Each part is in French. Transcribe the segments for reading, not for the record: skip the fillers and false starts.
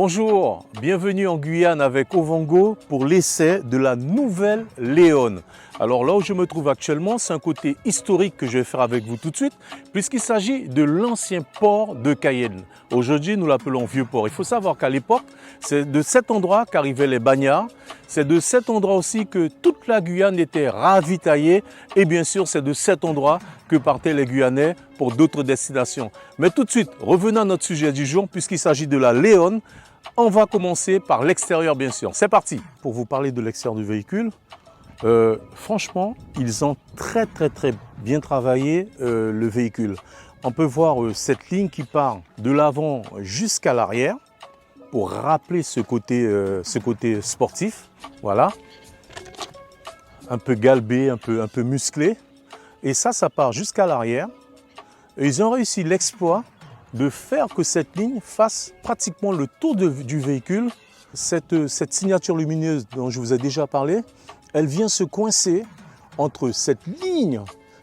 Bonjour, bienvenue en Guyane avec Ovongo pour l'essai de la nouvelle Léon. Alors là où je me trouve actuellement, c'est un côté historique que je vais faire avec vous tout de suite, puisqu'il s'agit de l'ancien port de Cayenne. Aujourd'hui, nous l'appelons Vieux-Port. Il faut savoir qu'à l'époque, c'est de cet endroit qu'arrivaient les bagnards. C'est de cet endroit aussi que toute la Guyane était ravitaillée. Et bien sûr, c'est de cet endroit que partaient les Guyanais pour d'autres destinations. Mais tout de suite, revenons à notre sujet du jour, puisqu'il s'agit de la Léon. On va commencer par l'extérieur, bien sûr. C'est parti. Pour vous parler de l'extérieur du véhicule, franchement, ils ont très bien travaillé le véhicule. On peut voir cette ligne qui part de l'avant jusqu'à l'arrière pour rappeler ce côté sportif. Voilà. Un peu galbé, un peu musclé. Et ça part jusqu'à l'arrière. Et ils ont réussi l'exploit de faire que cette ligne fasse pratiquement le tour du véhicule. Cette signature lumineuse dont je vous ai déjà parlé, elle vient se coincer entre cette ligne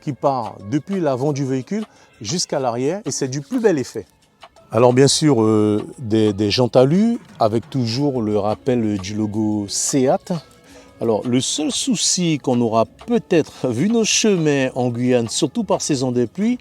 qui part depuis l'avant du véhicule jusqu'à l'arrière et c'est du plus bel effet. Alors bien sûr, des jantes alu avec toujours le rappel du logo SEAT. Alors le seul souci qu'on aura peut-être vu nos chemins en Guyane, surtout par saison des pluies,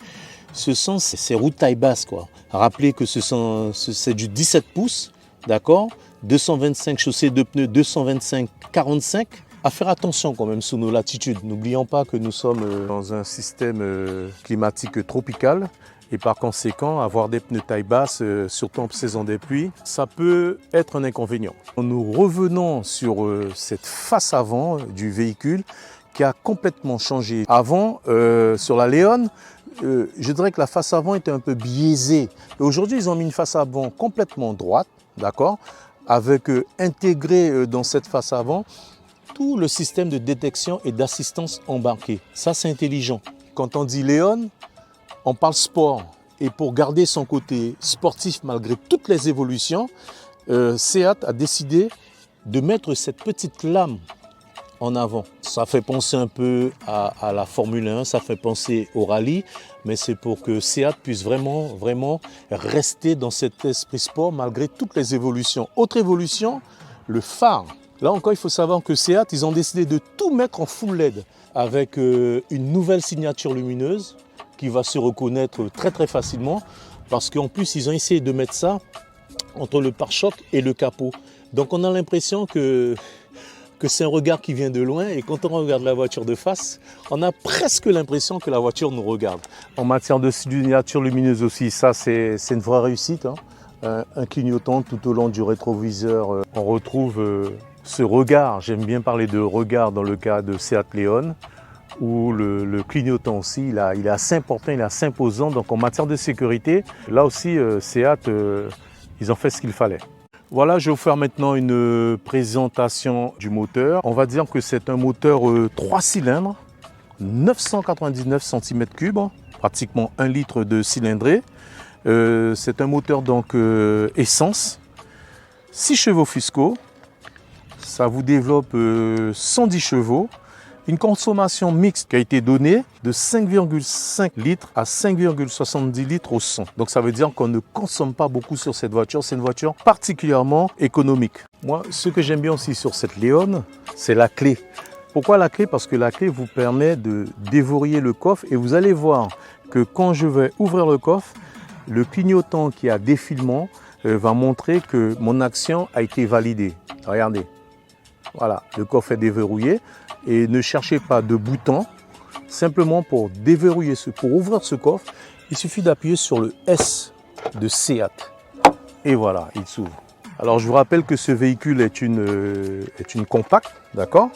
ce sont ces routes taille basse, quoi. Rappelez que c'est du 17 pouces, d'accord, 225 chaussées de pneus, 225 45. À faire attention quand même sous nos latitudes. N'oublions pas que nous sommes dans un système climatique tropical et par conséquent, avoir des pneus taille basse, surtout en saison des pluies, ça peut être un inconvénient. Nous revenons sur cette face avant du véhicule qui a complètement changé. Avant, sur la Léon, je dirais que la face avant était un peu biaisée. Aujourd'hui, ils ont mis une face avant complètement droite, d'accord, avec intégré dans cette face avant tout le système de détection et d'assistance embarqué. Ça, c'est intelligent. Quand on dit Léon, on parle sport. Et pour garder son côté sportif malgré toutes les évolutions, SEAT a décidé de mettre cette petite lame en avant. Ça fait penser un peu à la Formule 1, ça fait penser au rallye, mais c'est pour que SEAT puisse vraiment rester dans cet esprit sport malgré toutes les évolutions. Autre évolution, le phare. Là encore, il faut savoir que SEAT, ils ont décidé de tout mettre en full LED avec une nouvelle signature lumineuse qui va se reconnaître très facilement parce qu'en plus, ils ont essayé de mettre ça entre le pare-choc et le capot. Donc on a l'impression que c'est un regard qui vient de loin et quand on regarde la voiture de face, on a presque l'impression que la voiture nous regarde. En matière de signature lumineuse aussi, ça c'est une vraie réussite, hein. Un clignotant tout au long du rétroviseur. On retrouve ce regard, j'aime bien parler de regard dans le cas de SEAT Léon, où le clignotant aussi, il est assez important, il est assez imposant. Donc en matière de sécurité, là aussi SEAT, ils ont fait ce qu'il fallait. Voilà, je vais vous faire maintenant une présentation du moteur. On va dire que c'est un moteur 3 cylindres, 999 cm3, pratiquement 1 litre de cylindrée. C'est un moteur donc essence, 6 chevaux fiscaux, ça vous développe 110 chevaux. Une consommation mixte qui a été donnée de 5,5 litres à 5,70 litres au 100. Donc ça veut dire qu'on ne consomme pas beaucoup sur cette voiture. C'est une voiture particulièrement économique. Moi, ce que j'aime bien aussi sur cette Léon, c'est la clé. Pourquoi la clé? Parce que la clé vous permet de déverrouiller le coffre et vous allez voir que quand je vais ouvrir le coffre, le clignotant qui a défilement va montrer que mon action a été validée. Regardez. Voilà, le coffre est déverrouillé. Et ne cherchez pas de bouton, simplement pour déverrouiller, pour ouvrir ce coffre, il suffit d'appuyer sur le S de SEAT. Et voilà, il s'ouvre. Alors je vous rappelle que ce véhicule est une compacte, d'accord?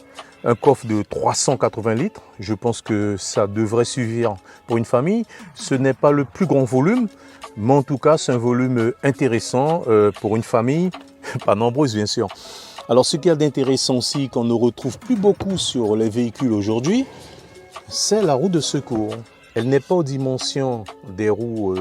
Un coffre de 380 litres, je pense que ça devrait suffire pour une famille. Ce n'est pas le plus grand volume, mais en tout cas c'est un volume intéressant pour une famille, pas nombreuse bien sûr. Alors ce qu'il y a d'intéressant aussi, qu'on ne retrouve plus beaucoup sur les véhicules aujourd'hui, c'est la roue de secours. Elle n'est pas aux dimensions des roues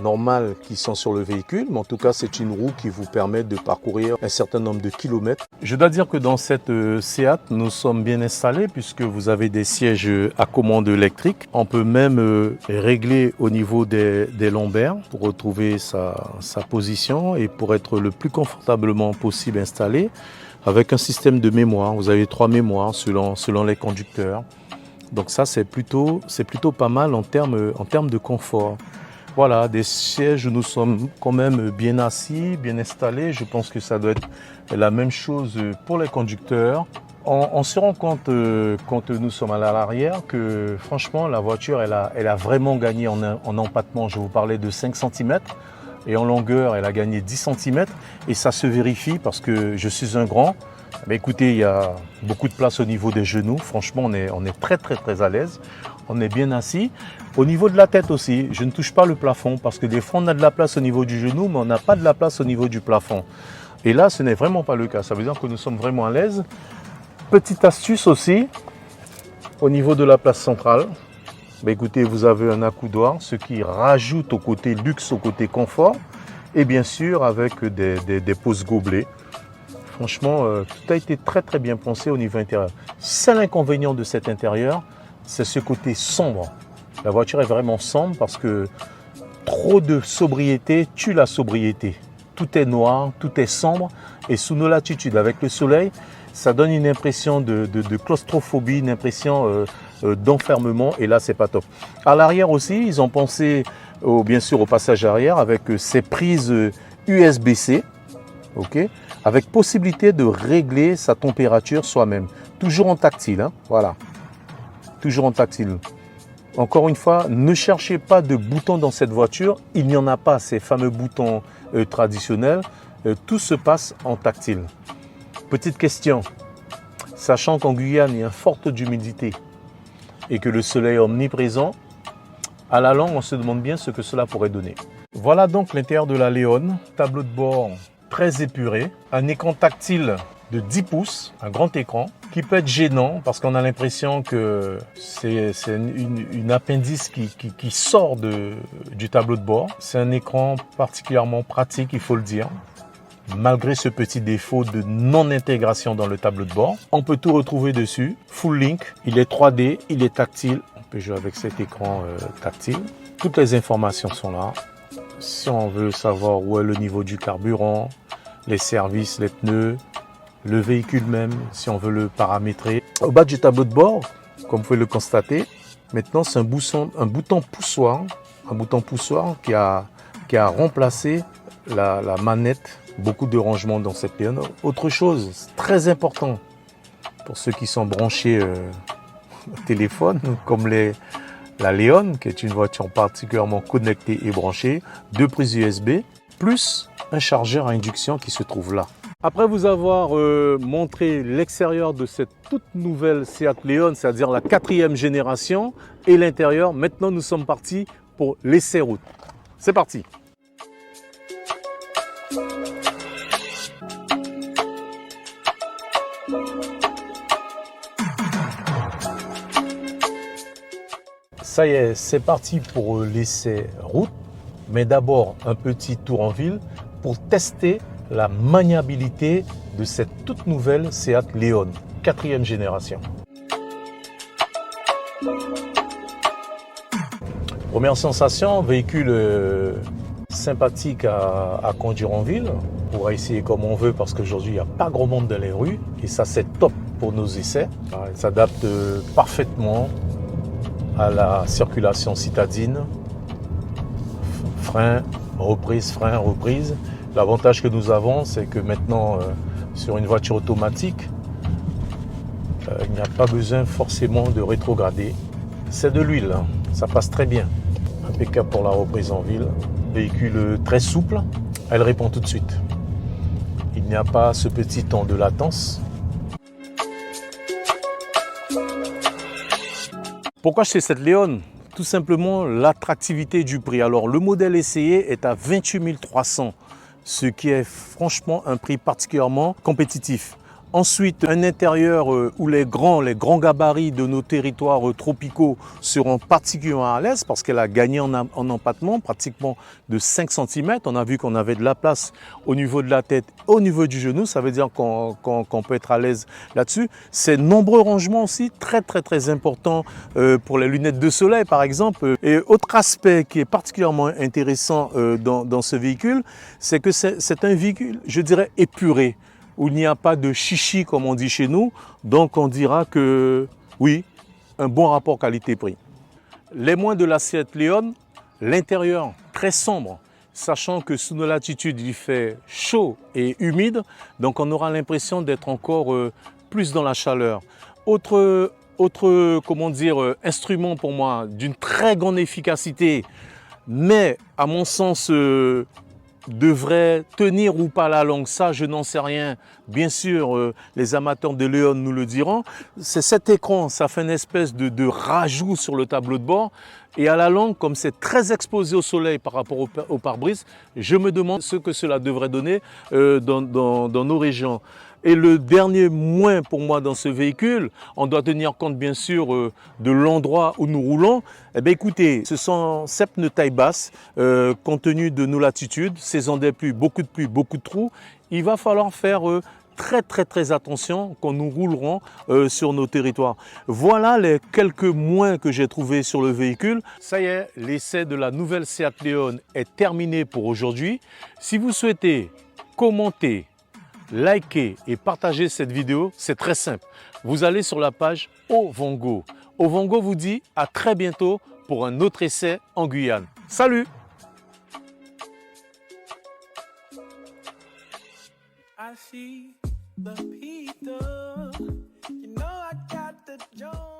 normales qui sont sur le véhicule, mais en tout cas, c'est une roue qui vous permet de parcourir un certain nombre de kilomètres. Je dois dire que dans cette Seat, nous sommes bien installés puisque vous avez des sièges à commande électrique. On peut même régler au niveau des lombaires pour retrouver sa position et pour être le plus confortablement possible installé avec un système de mémoire. Vous avez 3 mémoires selon les conducteurs. Donc ça, c'est plutôt pas mal en termes de confort. Voilà, des sièges où nous sommes quand même bien assis, bien installés. Je pense que ça doit être la même chose pour les conducteurs. On se rend compte, quand nous sommes à l'arrière, que franchement, la voiture, elle a vraiment gagné en empattement. Je vous parlais de 5 cm. Et en longueur, elle a gagné 10 cm. Et ça se vérifie parce que je suis un grand. Mais écoutez, il y a beaucoup de place au niveau des genoux. Franchement, on est très à l'aise. On est bien assis. Au niveau de la tête aussi, je ne touche pas le plafond parce que des fois, on a de la place au niveau du genou, mais on n'a pas de la place au niveau du plafond. Et là, ce n'est vraiment pas le cas. Ça veut dire que nous sommes vraiment à l'aise. Petite astuce aussi, au niveau de la place centrale. Écoutez, vous avez un accoudoir, ce qui rajoute au côté luxe, au côté confort. Et bien sûr, avec des poses gobelets. Franchement, tout a été très bien pensé au niveau intérieur. Seul inconvénient de cet intérieur, c'est ce côté sombre. La voiture est vraiment sombre parce que trop de sobriété tue la sobriété. Tout est noir, tout est sombre et sous nos latitudes, avec le soleil, ça donne une impression de claustrophobie, une impression d'enfermement et là, c'est pas top. À l'arrière aussi, ils ont pensé bien sûr au passage arrière avec ces prises USB-C. Okay, avec possibilité de régler sa température soi-même. Toujours en tactile, hein, voilà. Toujours en tactile. Encore une fois, ne cherchez pas de boutons dans cette voiture. Il n'y en a pas, ces fameux boutons traditionnels. Tout se passe en tactile. Petite question. Sachant qu'en Guyane, il y a une forte humidité et que le soleil est omniprésent, à la longue, on se demande bien ce que cela pourrait donner. Voilà donc l'intérieur de la Léon. Tableau de bord très épuré, un écran tactile de 10 pouces, un grand écran, qui peut être gênant parce qu'on a l'impression que c'est une appendice qui sort du tableau de bord. C'est un écran particulièrement pratique, il faut le dire. Malgré ce petit défaut de non-intégration dans le tableau de bord, on peut tout retrouver dessus. Full Link, il est 3D, il est tactile. On peut jouer avec cet écran tactile. Toutes les informations sont là. Si on veut savoir où est le niveau du carburant, les services, les pneus, le véhicule même, si on veut le paramétrer. Au bas du tableau de bord, comme vous pouvez le constater, maintenant c'est un bouton poussoir qui a remplacé la manette. Beaucoup de rangements dans cette Léon. Autre chose, très important pour ceux qui sont branchés au téléphone, comme la Léon, qui est une voiture particulièrement connectée et branchée, 2 prises USB, plus un chargeur à induction qui se trouve là. Après vous avoir montré l'extérieur de cette toute nouvelle Seat Léon, c'est-à-dire la 4e génération, et l'intérieur, maintenant nous sommes partis pour l'essai route. C'est parti! Ça y est, c'est parti pour l'essai route, mais d'abord un petit tour en ville pour tester la maniabilité de cette toute nouvelle Seat Léon, 4e génération. Première sensation, véhicule sympathique à conduire en ville. On pourra essayer comme on veut parce qu'aujourd'hui il n'y a pas grand monde dans les rues et ça c'est top pour nos essais. Il s'adapte parfaitement à la circulation citadine, frein, reprise. L'avantage que nous avons, c'est que maintenant, sur une voiture automatique, il n'y a pas besoin forcément de rétrograder. C'est de l'huile, hein. Ça passe très bien. Impeccable pour la reprise en ville. Véhicule très souple, elle répond tout de suite. Il n'y a pas ce petit temps de latence. Pourquoi acheter cette Léon? Tout simplement l'attractivité du prix. Alors le modèle essayé est à 28 300, ce qui est franchement un prix particulièrement compétitif. Ensuite, un intérieur où les grands gabarits de nos territoires tropicaux seront particulièrement à l'aise parce qu'elle a gagné en empattement pratiquement de 5 cm. On a vu qu'on avait de la place au niveau de la tête, au niveau du genou. Ça veut dire qu'on peut être à l'aise là-dessus. Ces nombreux rangements aussi, très importants pour les lunettes de soleil par exemple. Et autre aspect qui est particulièrement intéressant dans ce véhicule, c'est que c'est un véhicule, je dirais, épuré, où il n'y a pas de chichi comme on dit chez nous, donc on dira que oui, un bon rapport qualité-prix. Les moins de la Seat Leon, l'intérieur très sombre, sachant que sous nos latitudes il fait chaud et humide, donc on aura l'impression d'être encore plus dans la chaleur. Autre comment dire, instrument pour moi d'une très grande efficacité, mais à mon sens devrait tenir ou pas la langue, ça je n'en sais rien. Bien sûr, les amateurs de Leon nous le diront. C'est cet écran, ça fait une espèce de rajout sur le tableau de bord. Et à la longue, comme c'est très exposé au soleil par rapport au pare-brise, je me demande ce que cela devrait donner dans nos régions. Et le dernier moins pour moi dans ce véhicule, on doit tenir compte bien sûr de l'endroit où nous roulons. Eh bien écoutez, ce sont ces pneus taille basse, compte tenu de nos latitudes, saison des pluies, beaucoup de trous. Il va falloir faire très attention quand nous roulerons sur nos territoires. Voilà les quelques moins que j'ai trouvés sur le véhicule. Ça y est, l'essai de la nouvelle Seat Leon est terminé pour aujourd'hui. Si vous souhaitez commenter, liker et partager cette vidéo, c'est très simple. Vous allez sur la page Ovongo. Ovongo vous dit à très bientôt pour un autre essai en Guyane. Salut! I see the people, you know I got the joy.